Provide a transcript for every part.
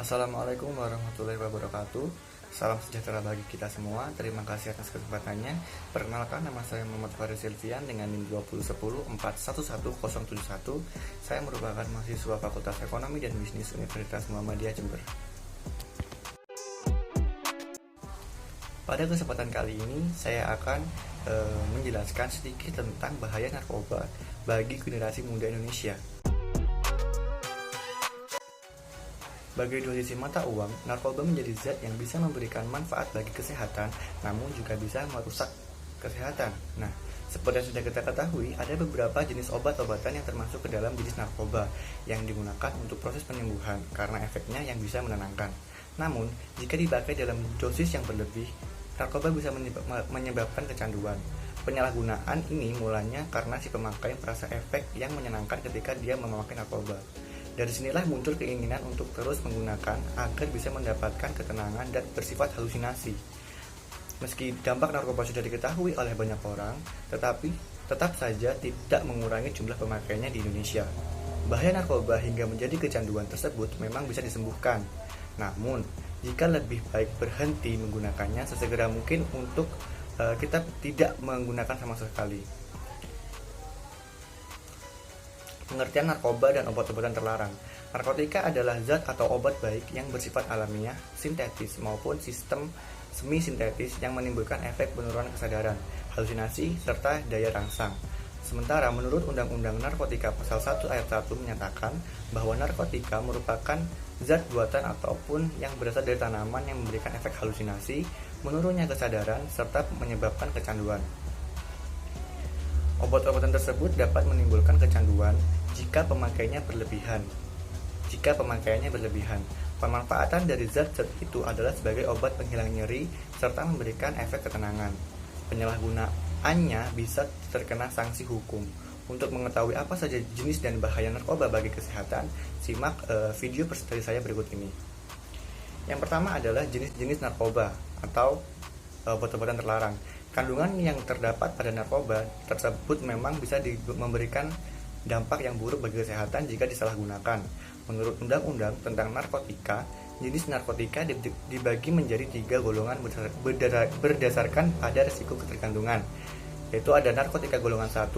Assalamualaikum warahmatullahi wabarakatuh. Salam sejahtera bagi kita semua. Terima kasih atas kesempatannya. Perkenalkan, nama saya Muhammad Faris Silvian dengan NIM 20104111071. Saya merupakan mahasiswa Fakultas Ekonomi dan Bisnis Universitas Muhammadiyah Jember. Pada kesempatan kali ini saya akan menjelaskan sedikit tentang bahaya narkoba bagi generasi muda Indonesia. Bagai dua sisi mata uang, narkoba menjadi zat yang bisa memberikan manfaat bagi kesehatan, namun juga bisa merusak kesehatan. Nah, seperti yang sudah kita ketahui, ada beberapa jenis obat-obatan yang termasuk ke dalam jenis narkoba yang digunakan untuk proses penyembuhan karena efeknya yang bisa menenangkan. Namun, jika dipakai dalam dosis yang berlebih, narkoba bisa menyebabkan kecanduan. Penyalahgunaan ini mulanya karena si pemakai merasa efek yang menyenangkan ketika dia memakai narkoba. Dari sinilah muncul keinginan untuk terus menggunakan agar bisa mendapatkan ketenangan dan bersifat halusinasi. Meski dampak narkoba sudah diketahui oleh banyak orang, tetapi tetap saja tidak mengurangi jumlah pemakainya di Indonesia. Bahaya narkoba hingga menjadi kecanduan tersebut memang bisa disembuhkan. Namun, jika lebih baik berhenti menggunakannya sesegera mungkin untuk kita tidak menggunakan sama sekali. Pengertian narkoba dan obat-obatan terlarang. Narkotika adalah zat atau obat baik yang bersifat alamiah, sintetis maupun sistem semi-sintetis yang menimbulkan efek penurunan kesadaran, halusinasi, serta daya rangsang. Sementara menurut Undang-Undang Narkotika Pasal 1 Ayat 1 menyatakan bahwa narkotika merupakan zat buatan ataupun yang berasal dari tanaman yang memberikan efek halusinasi, menurunnya kesadaran, serta menyebabkan kecanduan. Obat-obatan tersebut dapat menimbulkan kecanduan jika pemakaiannya berlebihan. Pemanfaatan dari zat-zat itu adalah sebagai obat penghilang nyeri serta memberikan efek ketenangan. Penyalahgunaannya bisa terkena sanksi hukum. Untuk mengetahui apa saja jenis dan bahaya narkoba bagi kesehatan, simak video presentasi saya berikut ini. Yang pertama adalah jenis-jenis narkoba atau obat-obatan terlarang. Kandungan yang terdapat pada narkoba tersebut memang bisa memberikan dampak yang buruk bagi kesehatan jika disalahgunakan. Menurut Undang-Undang tentang Narkotika, jenis narkotika dibagi menjadi 3 golongan berdasarkan pada risiko ketergantungan, yaitu ada narkotika golongan 1.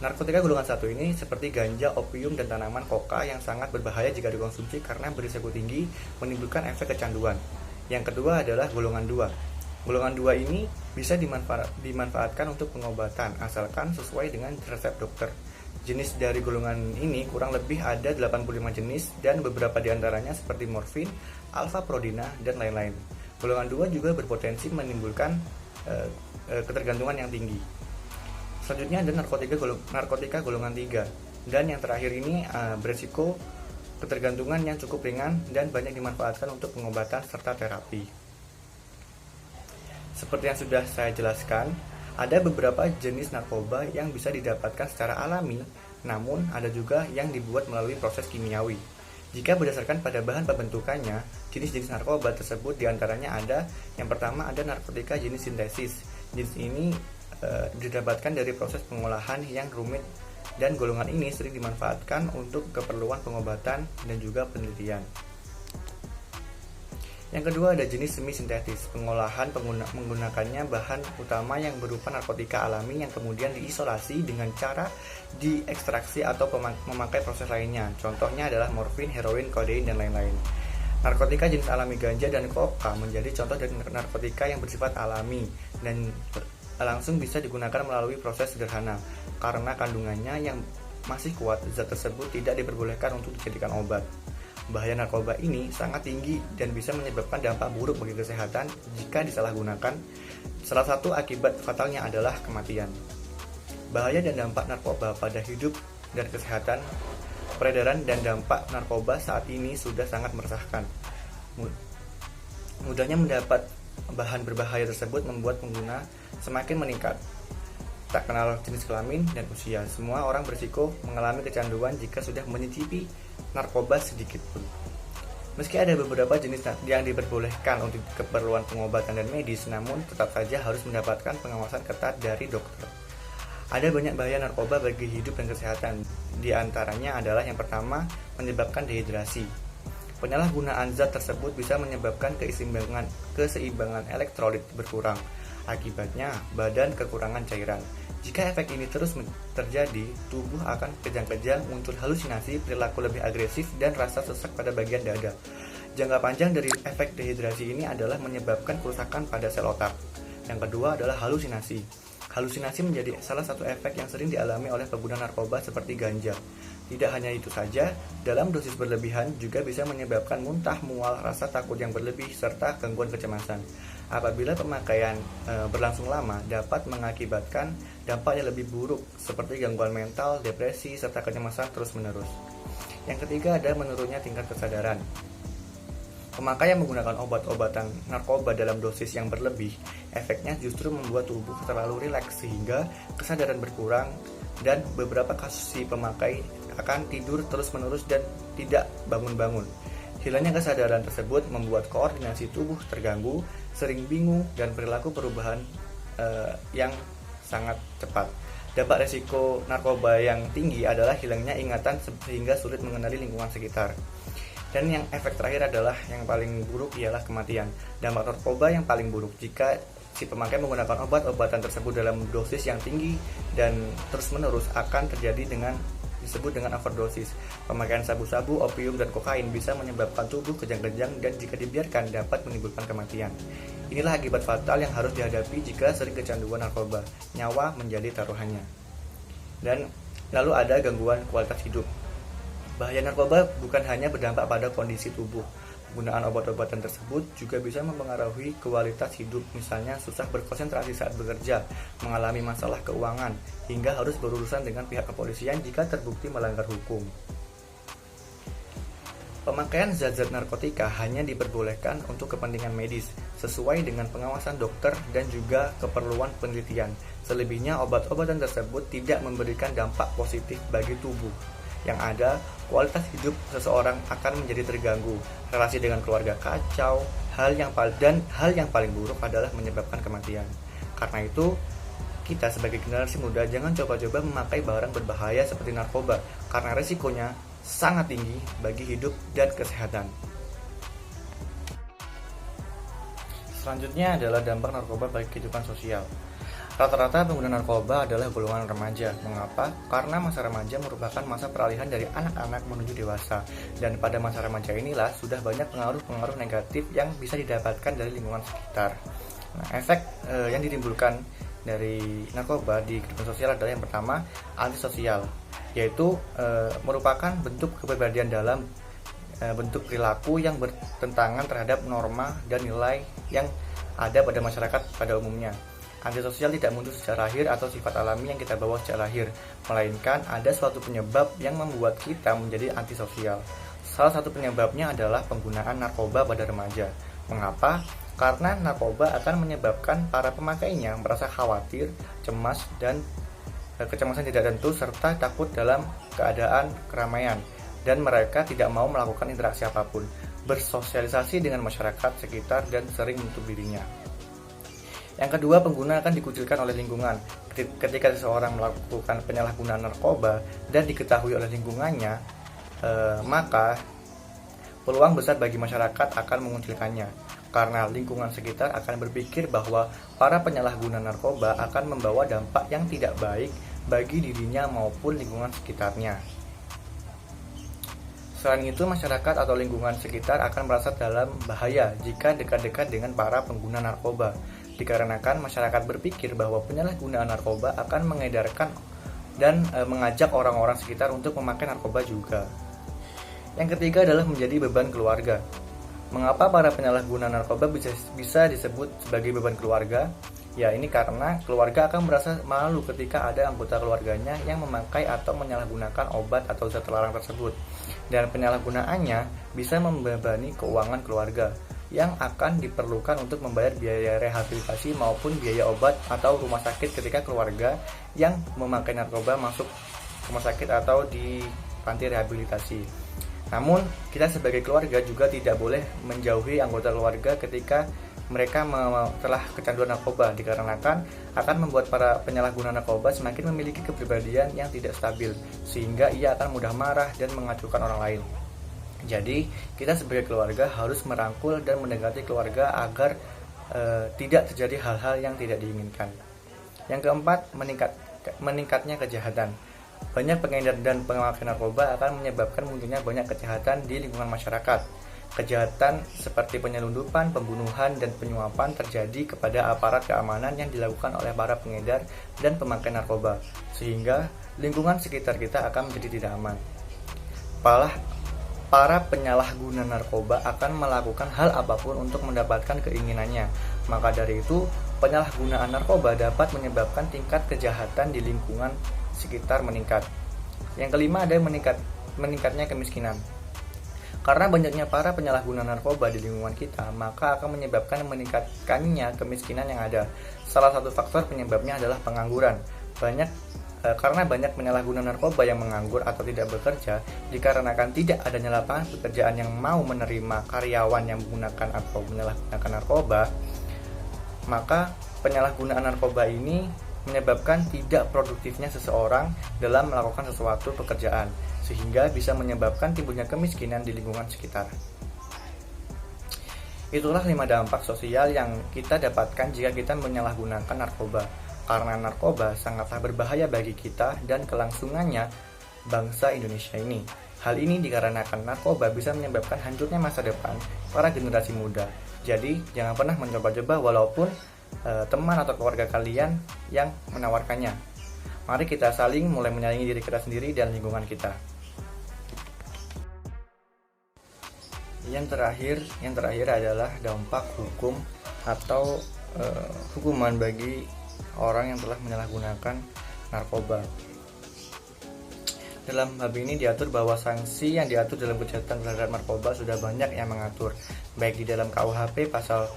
Narkotika golongan 1 ini seperti ganja, opium, dan tanaman koka yang sangat berbahaya jika dikonsumsi karena berisiko tinggi menimbulkan efek kecanduan. Yang kedua adalah golongan 2. Golongan 2 ini bisa dimanfaatkan untuk pengobatan asalkan sesuai dengan resep dokter. Jenis dari golongan ini kurang lebih ada 85 jenis dan beberapa diantaranya seperti morfin, alfa-prodina, dan lain-lain. Golongan 2 juga berpotensi menimbulkan ketergantungan yang tinggi. Selanjutnya ada narkotika golongan 3. Dan yang terakhir ini berisiko ketergantungan yang cukup ringan dan banyak dimanfaatkan untuk pengobatan serta terapi. Seperti yang sudah saya jelaskan, ada beberapa jenis narkoba yang bisa didapatkan secara alami, namun ada juga yang dibuat melalui proses kimiawi. Jika berdasarkan pada bahan pembentukannya, jenis-jenis narkoba tersebut diantaranya ada, yang pertama ada narkotika jenis sintesis. Jenis ini didapatkan dari proses pengolahan yang rumit dan golongan ini sering dimanfaatkan untuk keperluan pengobatan dan juga penelitian. Yang kedua ada jenis semi-sintetis. Pengolahan menggunakannya bahan utama yang berupa narkotika alami yang kemudian diisolasi dengan cara diekstraksi atau memakai proses lainnya. Contohnya adalah morfin, heroin, kodein, dan lain-lain. Narkotika jenis alami ganja dan koka menjadi contoh dari narkotika yang bersifat alami dan langsung bisa digunakan melalui proses sederhana. Karena kandungannya yang masih kuat, zat tersebut tidak diperbolehkan untuk dijadikan obat. Bahaya narkoba ini sangat tinggi dan bisa menyebabkan dampak buruk bagi kesehatan jika disalahgunakan. Salah satu akibat fatalnya adalah kematian. Bahaya dan dampak narkoba pada hidup dan kesehatan. Peredaran dan dampak narkoba saat ini sudah sangat meresahkan. Mudahnya mendapat bahan berbahaya tersebut membuat pengguna semakin meningkat. Tak kenal jenis kelamin dan usia, semua orang berisiko mengalami kecanduan jika sudah menyicipi narkoba sedikit pun. Meski ada beberapa jenis yang diperbolehkan untuk keperluan pengobatan dan medis, namun tetap saja harus mendapatkan pengawasan ketat dari dokter. Ada banyak bahaya narkoba bagi hidup dan kesehatan. Di antaranya adalah yang pertama, menyebabkan dehidrasi. Penyalahgunaan zat tersebut bisa menyebabkan keseimbangan elektrolit berkurang. Akibatnya, badan kekurangan cairan. Jika efek ini terus terjadi, tubuh akan kejang-kejang, muncul halusinasi, perilaku lebih agresif, dan rasa sesak pada bagian dada. Jangka panjang dari efek dehidrasi ini adalah menyebabkan kerusakan pada sel otak. Yang kedua adalah halusinasi. Halusinasi menjadi salah satu efek yang sering dialami oleh pengguna narkoba seperti ganja. Tidak hanya itu saja, dalam dosis berlebihan juga bisa menyebabkan muntah, mual, rasa takut yang berlebih, serta gangguan kecemasan. Apabila pemakaian berlangsung lama, dapat mengakibatkan dampak yang lebih buruk seperti gangguan mental, depresi, serta kecemasan terus-menerus. Yang ketiga ada menurunnya tingkat kesadaran. Pemakaian menggunakan obat-obatan narkoba dalam dosis yang berlebih, efeknya justru membuat tubuh terlalu rileks sehingga kesadaran berkurang, dan beberapa kasus si pemakai akan tidur terus-menerus dan tidak bangun-bangun. Hilangnya kesadaran tersebut membuat koordinasi tubuh terganggu, sering bingung, dan perilaku perubahan yang sangat cepat. Dampak resiko narkoba yang tinggi adalah hilangnya ingatan sehingga sulit mengenali lingkungan sekitar. Dan yang efek terakhir adalah yang paling buruk ialah kematian. Dampak narkoba yang paling buruk jika si pemakai menggunakan obat-obatan tersebut dalam dosis yang tinggi dan terus-menerus akan terjadi disebut dengan overdosis. Pemakaian sabu-sabu, opium, dan kokain bisa menyebabkan tubuh kejang-kejang dan jika dibiarkan dapat menimbulkan kematian. Inilah akibat fatal yang harus dihadapi jika sering kecanduan narkoba. Nyawa menjadi taruhannya. Dan lalu ada gangguan kualitas hidup. Bahaya narkoba bukan hanya berdampak pada kondisi tubuh. Penggunaan obat-obatan tersebut juga bisa mempengaruhi kualitas hidup, misalnya susah berkonsentrasi saat bekerja, mengalami masalah keuangan, hingga harus berurusan dengan pihak kepolisian jika terbukti melanggar hukum. Pemakaian zat-zat narkotika hanya diperbolehkan untuk kepentingan medis, sesuai dengan pengawasan dokter dan juga keperluan penelitian. Selebihnya, obat-obatan tersebut tidak memberikan dampak positif bagi tubuh. Yang ada, kualitas hidup seseorang akan menjadi terganggu, relasi dengan keluarga kacau, hal yang paling buruk adalah menyebabkan kematian. Karena itu, kita sebagai generasi muda jangan coba-coba memakai barang berbahaya seperti narkoba, karena resikonya sangat tinggi bagi hidup dan kesehatan. Selanjutnya adalah dampak narkoba bagi kehidupan sosial. Rata-rata pengguna narkoba adalah golongan remaja. Mengapa? Karena masa remaja merupakan masa peralihan dari anak-anak menuju dewasa. Dan pada masa remaja inilah sudah banyak pengaruh-pengaruh negatif yang bisa didapatkan dari lingkungan sekitar. Nah, efek yang ditimbulkan dari narkoba di kehidupan sosial adalah yang pertama, antisosial, yaitu merupakan bentuk kepribadian dalam bentuk perilaku yang bertentangan terhadap norma dan nilai yang ada pada masyarakat pada umumnya. Antisosial tidak muncul secara lahir atau sifat alami yang kita bawa secara lahir, melainkan ada suatu penyebab yang membuat kita menjadi antisosial. Salah satu penyebabnya adalah penggunaan narkoba pada remaja. Mengapa? Karena narkoba akan menyebabkan para pemakainya merasa khawatir, cemas, dan kecemasan tidak tentu serta takut dalam keadaan keramaian, dan mereka tidak mau melakukan interaksi apapun, bersosialisasi dengan masyarakat sekitar, dan sering menutup dirinya. Yang kedua, pengguna akan dikucilkan oleh lingkungan. Ketika seseorang melakukan penyalahgunaan narkoba dan diketahui oleh lingkungannya, maka peluang besar bagi masyarakat akan mengucilkannya. Karena lingkungan sekitar akan berpikir bahwa para penyalahguna narkoba akan membawa dampak yang tidak baik bagi dirinya maupun lingkungan sekitarnya. Selain itu, masyarakat atau lingkungan sekitar akan merasa dalam bahaya jika dekat-dekat dengan para pengguna narkoba. Dikarenakan masyarakat berpikir bahwa penyalahgunaan narkoba akan mengedarkan dan mengajak orang-orang sekitar untuk memakai narkoba juga. Yang ketiga adalah menjadi beban keluarga. Mengapa para penyalahguna narkoba bisa disebut sebagai beban keluarga? Ya, ini karena keluarga akan merasa malu ketika ada anggota keluarganya yang memakai atau menyalahgunakan obat atau zat terlarang tersebut. Dan penyalahgunaannya bisa membebani keuangan keluarga yang akan diperlukan untuk membayar biaya rehabilitasi maupun biaya obat atau rumah sakit ketika keluarga yang memakai narkoba masuk rumah sakit atau di panti rehabilitasi. Namun, kita sebagai keluarga juga tidak boleh menjauhi anggota keluarga ketika mereka telah kecanduan narkoba, dikarenakan akan membuat para penyalahguna narkoba semakin memiliki kepribadian yang tidak stabil, sehingga ia akan mudah marah dan mengacuhkan orang lain. Jadi, kita sebagai keluarga harus merangkul dan mendekati keluarga agar tidak terjadi hal-hal yang tidak diinginkan. Yang keempat, meningkatnya kejahatan. Banyak pengedar dan pemakai narkoba akan menyebabkan munculnya banyak kejahatan di lingkungan masyarakat. Kejahatan seperti penyelundupan, pembunuhan, dan penyuapan terjadi kepada aparat keamanan yang dilakukan oleh para pengedar dan pemakai narkoba, sehingga lingkungan sekitar kita akan menjadi tidak aman. Para penyalahguna narkoba akan melakukan hal apapun untuk mendapatkan keinginannya. Maka dari itu, penyalahgunaan narkoba dapat menyebabkan tingkat kejahatan di lingkungan sekitar meningkat. Yang kelima ada meningkatnya kemiskinan. Karena banyaknya para penyalahguna narkoba di lingkungan kita, maka akan menyebabkan meningkatkannya kemiskinan yang ada. Salah satu faktor penyebabnya adalah pengangguran. Karena banyak penyalahguna narkoba yang menganggur atau tidak bekerja, dikarenakan tidak adanya lapangan pekerjaan yang mau menerima karyawan yang menggunakan atau menyalahgunakan narkoba, maka penyalahgunaan narkoba ini menyebabkan tidak produktifnya seseorang dalam melakukan sesuatu pekerjaan, sehingga bisa menyebabkan timbulnya kemiskinan di lingkungan sekitar. Itulah 5 dampak sosial yang kita dapatkan jika kita menyalahgunakan narkoba. Karena narkoba sangatlah berbahaya bagi kita dan kelangsungannya bangsa Indonesia ini. Hal ini dikarenakan narkoba bisa menyebabkan hancurnya masa depan para generasi muda. Jadi, jangan pernah mencoba-coba walaupun teman atau keluarga kalian yang menawarkannya. Mari kita saling mulai menyayangi diri kita sendiri dan lingkungan kita. Yang terakhir adalah dampak hukum atau hukuman bagi orang yang telah menyalahgunakan narkoba. Dalam hal ini diatur bahwa sanksi yang diatur dalam kejahatan terhadap narkoba sudah banyak yang mengatur, baik di dalam KUHP pasal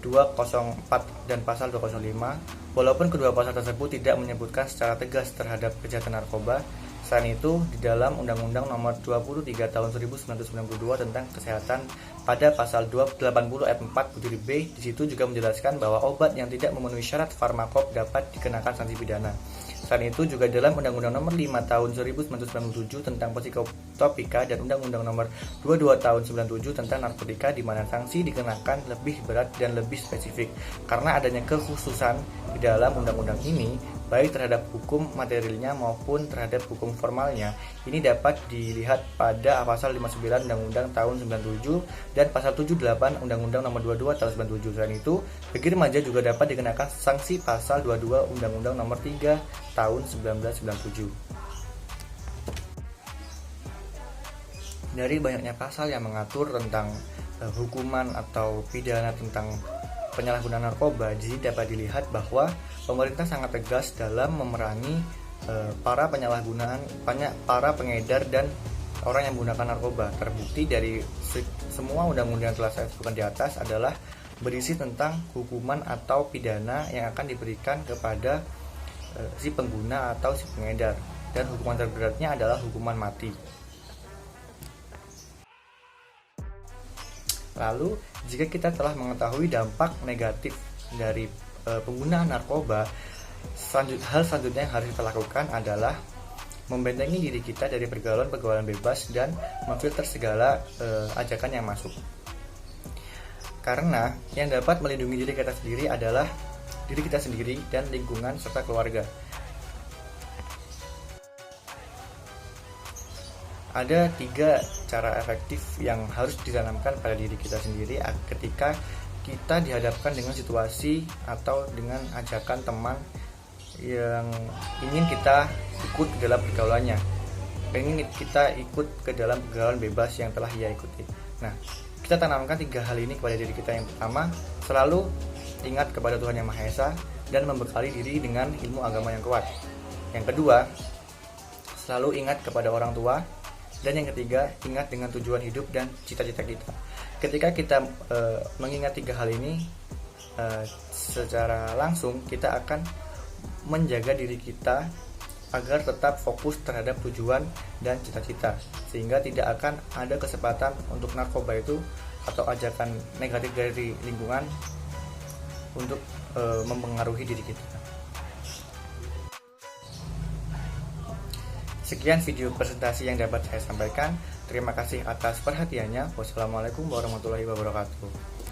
204 dan pasal 205. Walaupun kedua pasal tersebut tidak menyebutkan secara tegas terhadap kejahatan narkoba, selain itu di dalam Undang-Undang Nomor 23 Tahun 1992 tentang Kesehatan pada pasal 80 ayat 4 butir B, di situ juga menjelaskan bahwa obat yang tidak memenuhi syarat farmakop dapat dikenakan sanksi pidana. Selain itu juga dalam Undang-Undang Nomor 5 Tahun 1997 tentang psikotropika dan Undang-Undang Nomor 22 Tahun 97 tentang narkotika, di mana sanksi dikenakan lebih berat dan lebih spesifik. Karena adanya kekhususan di dalam undang-undang ini, baik terhadap hukum materialnya maupun terhadap hukum formalnya, ini dapat dilihat pada pasal 59 Undang-Undang tahun 97 dan pasal 78 Undang-Undang Nomor 22 tahun 97. Selain itu, bagi remaja juga dapat dikenakan sanksi pasal 22 Undang-Undang Nomor 3 tahun 1997. Dari banyaknya pasal yang mengatur tentang hukuman atau pidana tentang penyalahgunaan narkoba, jadi dapat dilihat bahwa pemerintah sangat tegas dalam memerangi para pengedar dan orang yang menggunakan narkoba. Terbukti dari semua undang-undang yang telah saya sebutkan di atas adalah berisi tentang hukuman atau pidana yang akan diberikan kepada si pengguna atau si pengedar, dan hukuman terberatnya adalah hukuman mati. Lalu, jika kita telah mengetahui dampak negatif dari penggunaan narkoba, hal selanjutnya yang harus kita lakukan adalah membentengi diri kita dari pergaulan-pergaulan bebas dan memfilter segala ajakan yang masuk. Karena yang dapat melindungi diri kita sendiri adalah diri kita sendiri dan lingkungan serta keluarga. Ada 3 cara efektif yang harus ditanamkan pada diri kita sendiri ketika kita dihadapkan dengan situasi atau dengan ajakan teman yang ingin kita ikut ke dalam pergaulannya, ingin kita ikut ke dalam pergaulan bebas yang telah ia ikuti. Nah, kita tanamkan 3 hal ini kepada diri kita. Yang pertama, selalu ingat kepada Tuhan Yang Maha Esa dan membekali diri dengan ilmu agama yang kuat. Yang kedua, selalu ingat kepada orang tua. Dan yang ketiga, ingat dengan tujuan hidup dan cita-cita kita. Ketika kita mengingat 3 hal ini, secara langsung kita akan menjaga diri kita agar tetap fokus terhadap tujuan dan cita-cita, sehingga tidak akan ada kesempatan untuk narkoba itu atau ajakan negatif dari lingkungan untuk mempengaruhi diri kita. Sekian video presentasi yang dapat saya sampaikan. Terima kasih atas perhatiannya. Wassalamualaikum warahmatullahi wabarakatuh.